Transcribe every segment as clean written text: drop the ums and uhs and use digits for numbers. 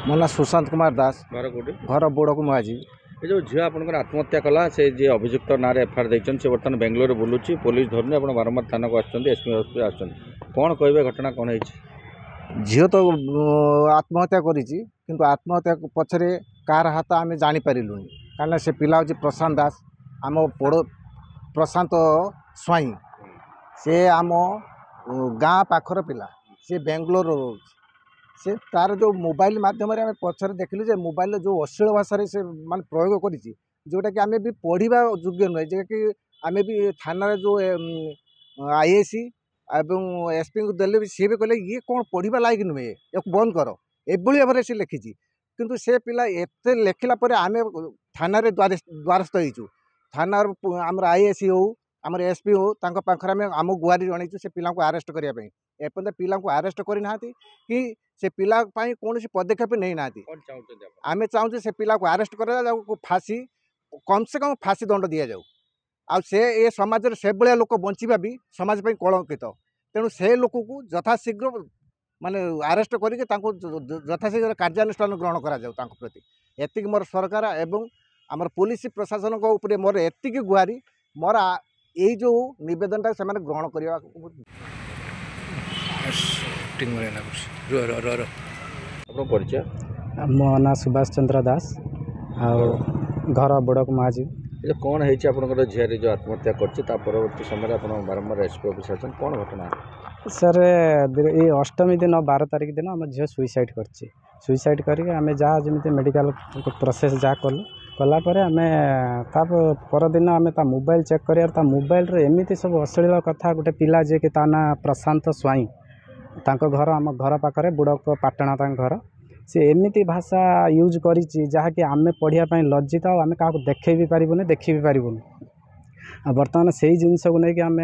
ମୋ ନାଁ ସୁଶାନ୍ତ କୁମାର ଦାସ। घर कोटी घर बोड़क मुआजी। ये जो झील आप आत्महत्या कला से जे अभियुक्त ना एफआईआर देखते से बर्तमान बेंगलोर बुलूची पुलिस धरनी आप बारंबार थाना को एसपी ऑफिस आसन कौन कहे घटना कौन है झील तो आत्महत्या करिछि किंतु आत्महत्या पछरे कार हाथ आम जानीपारूँ कहीं से पिला हूँ प्रशांत दास आम पड़ प्रशांत स्वाई से आम गाँ पाखर पिला से बेंगलोर रोज से तार जो मोबाइल माध्यम आम पचर देखलु जे मोबाइल जो अश्लील भाषा से मान प्रयोग करी जोटा कि आम भी पढ़ा योग्य नुहे जे कि आम भी थाना जो आईएसी एवं एसपी को देले भी सी भी कहले ये कौन पढ़ा लायक नुहे या बंद कर एभली भाव से लिखी किंतु से पिला एत लिखला आम थाना द्वारस्थ हो थाना आम आईएसी हो आम एसपी हो पाखे आम गुहारी जनईचु से पिला आरेस्ट करने एपर्तंत पिला आरेस्ट करना कि से पिला कौन पदक्षेप नहीं ना आम चाहूँ से पिला को आरेस्ट कर फांसी कम से कम फांसी दंड दि जाऊ आ से ए समाज से भाया लोक बंचा भी समाज कलंकित तेणु से लोक को यथाशीघ्र माने आरेस्ट करके यथाशीघ्र कार्यानुष्ठान ग्रहण करा प्रति एतिक मोर सरकार एवं आमर पुलिस प्रशासन उपरे मोर एतिक गुहारी मोर यही जो नवेदनटा से ग्रहण करने परिचय मो ना सुभाष चंद्र दास आ घर बोड़क मुआजी कौन है झील जो आत्महत्या कर परवर्ती समय आप बारंबार एसपी ऑफिस आसन कौन घटना सर ये अष्टमी दिन 12 तारिख दिन आम झील सुइसाइड करछि सुइसाइड करके आम जहाँ जमी मेडिकल प्रोसेस जहाँ कलु कलापर आम परदिन आम मोबाइल चेक कर मोबाइल एमती सब अश्लील कथा गोटे पिला जे कि ता ना प्रशांत स्वाई घर आम घर पाखे बुड़क पाटणा घर सी एमती भाषा यूज कर जहाँकि आम पढ़ापी लज्जित आम क्या देखे भी पारूनी देखी भी पारूनी बर्तमान से ही जिनस को लेकिन आम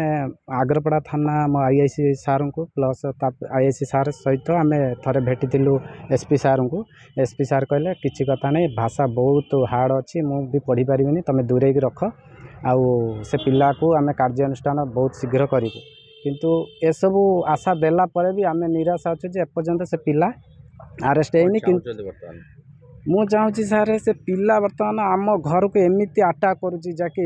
आग्रपड़ा थाना आम आईआईसी सार को प्लस आईआईसी सार सहित आम थे भेटी एसपी सार को एसपी सार कहले किसी कथा नहीं भाषा बहुत हार्ड अच्छी मु भी पढ़ी पारिनी तुम दूरे रख आउ से पिला को आम कार्यानुष्ठान बहुत शीघ्र करूँ किंतु ए सबू आशा देला परे भी आम निराश अच्छे जे एपर्यंत से पिला आरेस्ट होनी मु चाहूँगी सार से पिला बर्तमान आम घर को एमती अटैक करुच्ची जहाँकि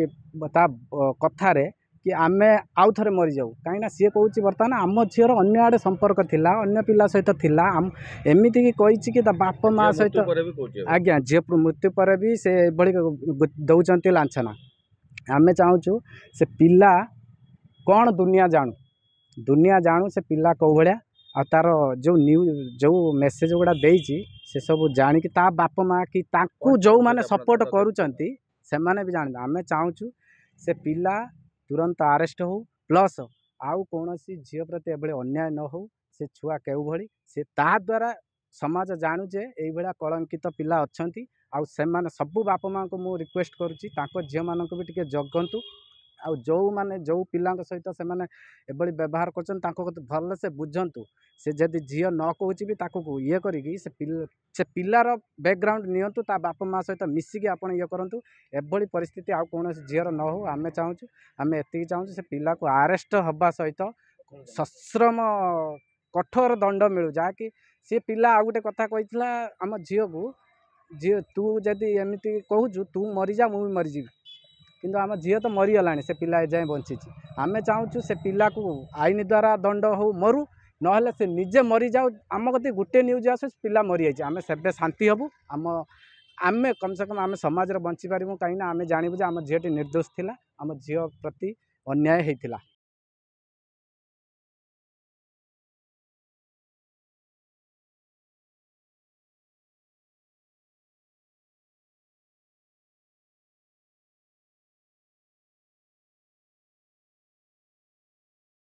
कथार कि आम आउ थे मरी जाऊ कहीं सी कौच बर्तमान आम झीर अन्य आड़े संपर्क थिला अन्य पिला सहित थिला एमती कि कही कि बाप माँ सहित आज्ञा झील मृत्यु पर भी से भली दौरान लाछना आम चाहूँ से पिला कौन दुनिया जानू से पिला कौ भाया आ तार जो न्यूज जो मेसेज गुड़ा देती से सब जानिकी ता बाप माँ कि ताकू जो माने सपोर्ट करुँच से माने भी जान आम चाहूँ से पिला तुरंत आरेस्ट हो प्लस आउ कौन झील प्रति एभली अन्याय न हो से छुआ केउ भली से ता द्वारा समाज जानू जे यही भाया कलंकित पिला अच्छी आउ से सबू बाप माँ को मु रिक्वेस्ट करुच्ची झील मान भी टे जगंतु आ जो माने जो पिला सहित से एभली व्यवहार कर भल से बुझंतु से जदि झील न कहूँ भी ताकू ये करी से पिलार बैकग्राउंड नियंतु ता बाप माँ सहित मिसिकी आप ये करूँ एभली परिस्थिति आउ कौन झील न हो आम चाहूँ आम एति चाहूँ से पिला को आरेस्ट हवा सहित सश्रम कठोर दंड मिलू जहाँकि सी पिला आ गोटे कथा कही आम झील को झील तू जदि एमती कहूँ तू मरीजा मुझे मरीजी किंतु आम झील तो मरीगला से पिला ए जाए बंची आम चाहूँ से पिला को आईन द्वारा दंड हो मरु ना से निजे मरी जाऊ आम कति गोटे न्यूज आस पिला मरी जाए आम से शांति हबू आम आम कम से कम आम समाज बंची पारूँ कहीं आम जानवु आम झील निर्दोष थिला आम झील प्रति अन्याय होता।